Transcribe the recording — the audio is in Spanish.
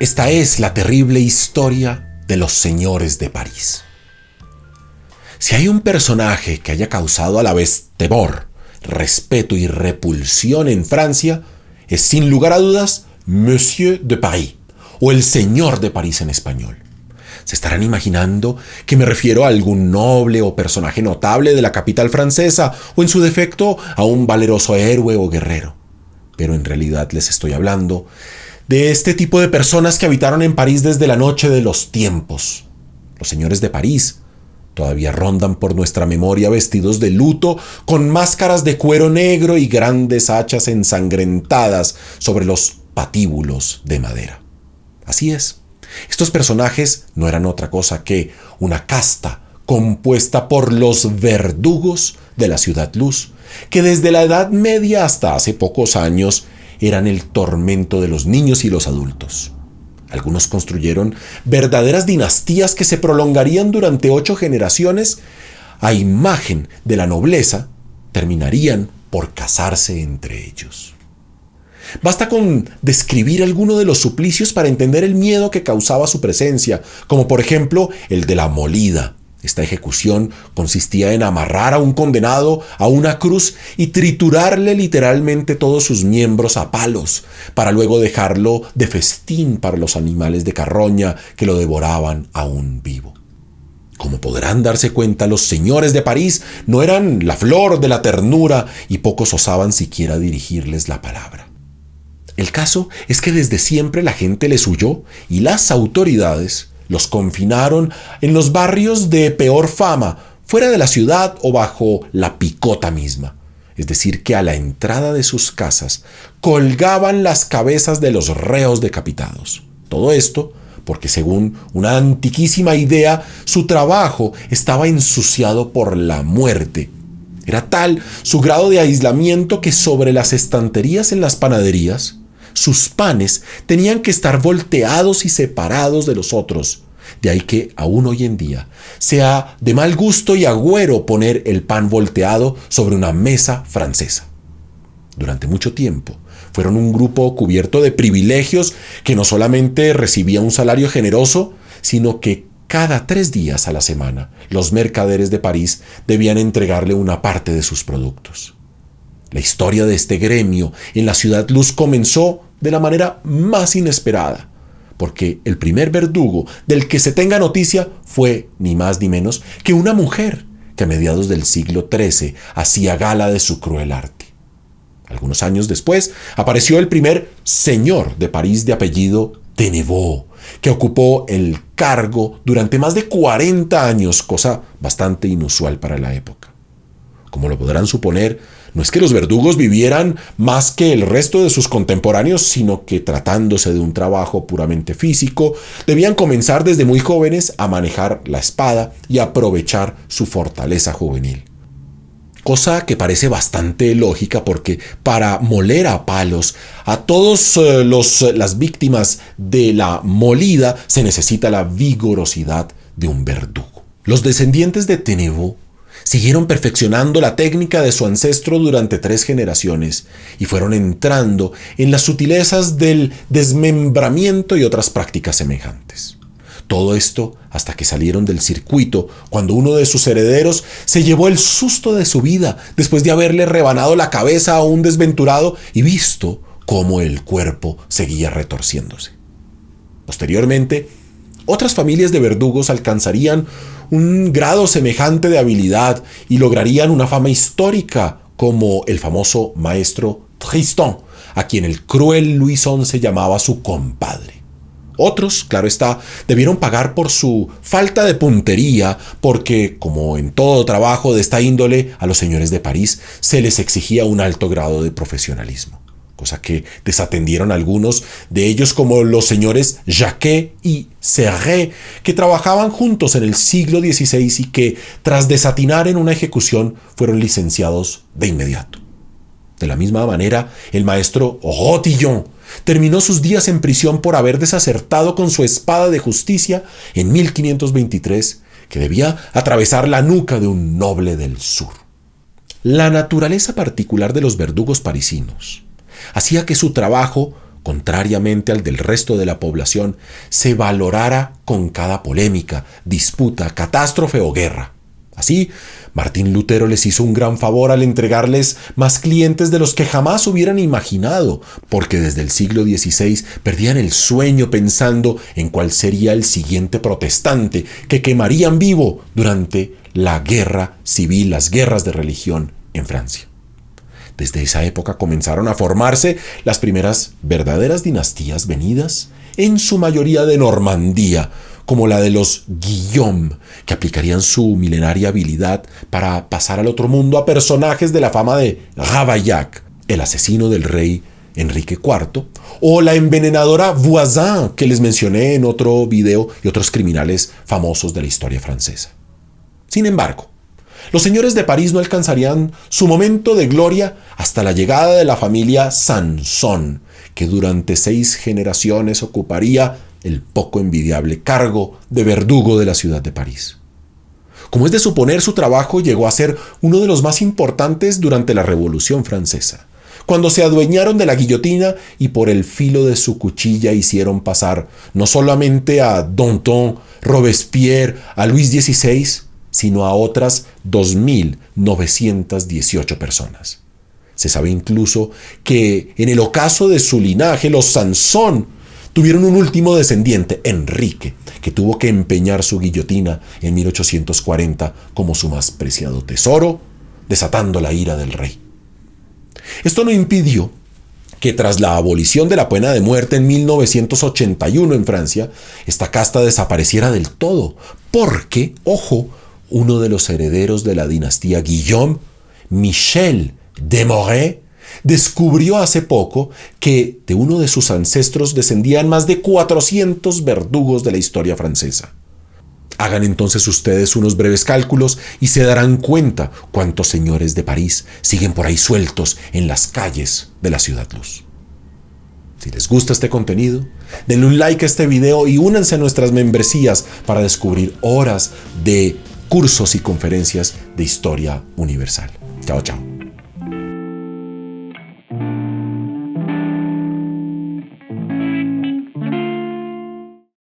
Esta es la terrible historia de los señores de París. Si hay un personaje que haya causado a la vez temor, respeto y repulsión en Francia, es sin lugar a dudas Monsieur de Paris, o el Señor de París en español. Se estarán imaginando que me refiero a algún noble o personaje notable de la capital francesa, o en su defecto a un valeroso héroe o guerrero. Pero en realidad les estoy hablando de este tipo de personas que habitaron en París desde la noche de los tiempos. Los señores de París todavía rondan por nuestra memoria vestidos de luto, con máscaras de cuero negro y grandes hachas ensangrentadas sobre los patíbulos de madera. Así es, estos personajes no eran otra cosa que una casta compuesta por los verdugos de la Ciudad Luz, que desde la Edad Media hasta hace pocos años eran el tormento de los niños y los adultos. Algunos construyeron verdaderas dinastías que se prolongarían durante 8 generaciones. A imagen de la nobleza, terminarían por casarse entre ellos. Basta con describir alguno de los suplicios para entender el miedo que causaba su presencia, como por ejemplo el de la molida. Esta ejecución consistía en amarrar a un condenado a una cruz y triturarle literalmente todos sus miembros a palos, para luego dejarlo de festín para los animales de carroña que lo devoraban aún vivo. Como podrán darse cuenta, los señores de París no eran la flor de la ternura y pocos osaban siquiera dirigirles la palabra. El caso es que desde siempre la gente les huyó y las autoridades los confinaron en los barrios de peor fama, fuera de la ciudad o bajo la picota misma. Es decir, que a la entrada de sus casas colgaban las cabezas de los reos decapitados. Todo esto porque, según una antiquísima idea, su trabajo estaba ensuciado por la muerte. Era tal su grado de aislamiento que sobre las estanterías en las panaderías, sus panes tenían que estar volteados y separados de los otros. De ahí que aún hoy en día sea de mal gusto y agüero poner el pan volteado sobre una mesa francesa. Durante mucho tiempo fueron un grupo cubierto de privilegios que no solamente recibía un salario generoso, sino que cada 3 días a la semana los mercaderes de París debían entregarle una parte de sus productos. La historia de este gremio en la Ciudad Luz comenzó de la manera más inesperada, porque el primer verdugo del que se tenga noticia fue ni más ni menos que una mujer que a mediados del siglo XIII hacía gala de su cruel arte. Algunos años después apareció el primer señor de París de apellido Tennebaut, que ocupó el cargo durante más de 40 años, cosa bastante inusual para la época. Como lo podrán suponer, no es que los verdugos vivieran más que el resto de sus contemporáneos, sino que, tratándose de un trabajo puramente físico, debían comenzar desde muy jóvenes a manejar la espada y aprovechar su fortaleza juvenil. Cosa que parece bastante lógica, porque para moler a palos a todas las víctimas de la molida se necesita la vigorosidad de un verdugo. Los descendientes de Tennebaut siguieron perfeccionando la técnica de su ancestro durante 3 generaciones y fueron entrando en las sutilezas del desmembramiento y otras prácticas semejantes. Todo esto hasta que salieron del circuito cuando uno de sus herederos se llevó el susto de su vida después de haberle rebanado la cabeza a un desventurado y visto cómo el cuerpo seguía retorciéndose. Posteriormente, otras familias de verdugos alcanzarían un grado semejante de habilidad y lograrían una fama histórica, como el famoso maestro Tristan, a quien el cruel Luis XI llamaba su compadre. Otros, claro está, debieron pagar por su falta de puntería, porque, como en todo trabajo de esta índole, a los señores de París se les exigía un alto grado de profesionalismo, cosa que desatendieron algunos de ellos, como los señores Jacquet y Serret, que trabajaban juntos en el siglo XVI y que, tras desatinar en una ejecución, fueron licenciados de inmediato. De la misma manera, el maestro Rotillon terminó sus días en prisión por haber desacertado con su espada de justicia en 1523, que debía atravesar la nuca de un noble del sur. La naturaleza particular de los verdugos parisinos hacía que su trabajo contrariamente al del resto de la población, se valorara con cada polémica, disputa, catástrofe o guerra. Así, Martín Lutero les hizo un gran favor al entregarles más clientes de los que jamás hubieran imaginado, porque desde el siglo XVI perdían el sueño pensando en cuál sería el siguiente protestante que quemarían vivo durante la guerra civil, las guerras de religión en Francia. Desde esa época comenzaron a formarse las primeras verdaderas dinastías venidas, en su mayoría de Normandía, como la de los Guillaume, que aplicarían su milenaria habilidad para pasar al otro mundo a personajes de la fama de Ravaillac, el asesino del rey Enrique IV, o la envenenadora Voisin, que les mencioné en otro video, y otros criminales famosos de la historia francesa. Sin embargo, los señores de París no alcanzarían su momento de gloria hasta la llegada de la familia Sanson, que durante 6 generaciones ocuparía el poco envidiable cargo de verdugo de la ciudad de París. Como es de suponer, su trabajo llegó a ser uno de los más importantes durante la Revolución Francesa, cuando se adueñaron de la guillotina y por el filo de su cuchilla hicieron pasar no solamente a Danton, Robespierre, a Luis XVI, sino a otras 2.918 personas. Se sabe incluso que en el ocaso de su linaje, los Sanson tuvieron un último descendiente, Enrique, que tuvo que empeñar su guillotina en 1840 como su más preciado tesoro, desatando la ira del rey. Esto no impidió que tras la abolición de la pena de muerte en 1981 en Francia, esta casta desapareciera del todo, porque, ojo, uno de los herederos de la dinastía Guillaume, Michel de Moray, descubrió hace poco que de uno de sus ancestros descendían más de 400 verdugos de la historia francesa. Hagan entonces ustedes unos breves cálculos y se darán cuenta cuántos señores de París siguen por ahí sueltos en las calles de la Ciudad Luz. Si les gusta este contenido, denle un like a este video y únanse a nuestras membresías para descubrir horas de cursos y conferencias de historia universal. Chao, chao.